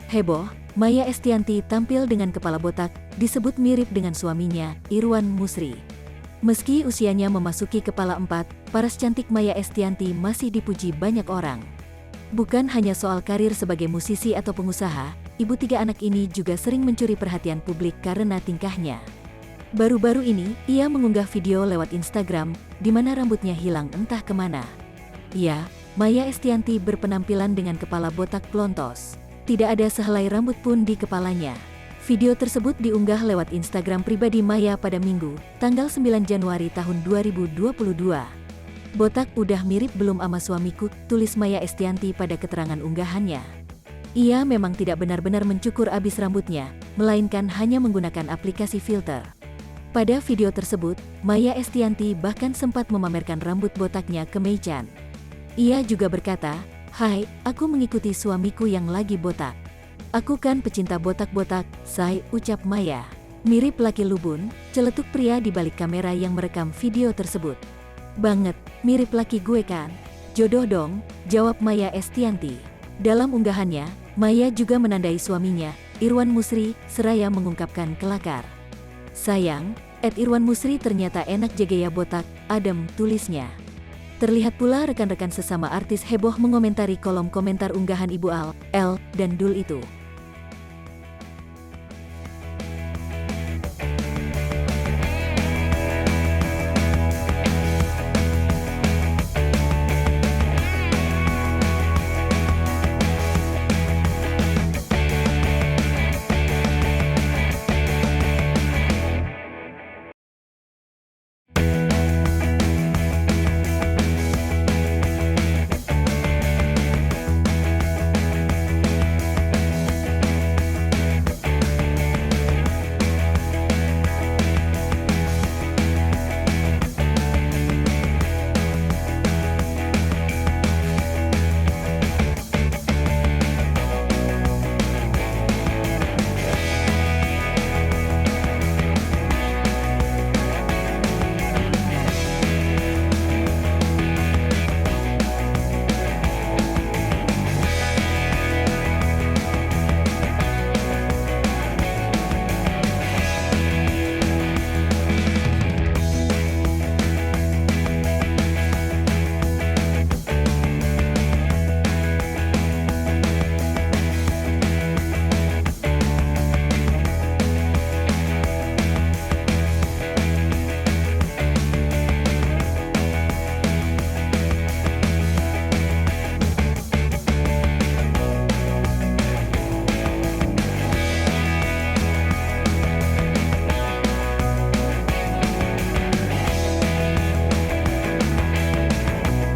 Heboh, Maya Estianty tampil dengan kepala botak, disebut mirip dengan suaminya, Irwan Musri. Meski usianya memasuki kepala 4, paras cantik Maya Estianty masih dipuji banyak orang. Bukan hanya soal karir sebagai musisi atau pengusaha, ibu 3 anak ini juga sering mencuri perhatian publik karena tingkahnya. Baru-baru ini, ia mengunggah video lewat Instagram, di mana rambutnya hilang entah kemana. Ya, Maya Estianty berpenampilan dengan kepala botak plontos. Tidak ada sehelai rambut pun di kepalanya. Video tersebut diunggah lewat Instagram pribadi Maya pada Minggu, tanggal 9 Januari tahun 2022. Botak udah mirip belum ama suamiku, tulis Maya Estianty pada keterangan unggahannya. Ia memang tidak benar-benar mencukur abis rambutnya, melainkan hanya menggunakan aplikasi filter. Pada video tersebut, Maya Estianty bahkan sempat memamerkan rambut botaknya ke Meican. Ia juga berkata, "Hai, aku mengikuti suamiku yang lagi botak. Aku kan pecinta botak-botak, say," ucap Maya. Mirip laki lubun, celetuk pria di balik kamera yang merekam video tersebut. "Banget, mirip laki gue kan? Jodoh dong," jawab Maya Estianty. Dalam unggahannya, Maya juga menandai suaminya, Irwan Musri, seraya mengungkapkan kelakar. "Sayang, Irwan Musri ternyata enak jegaya botak, adem," tulisnya. Terlihat pula rekan-rekan sesama artis heboh mengomentari kolom komentar unggahan Ibu Al, El, dan Dul itu.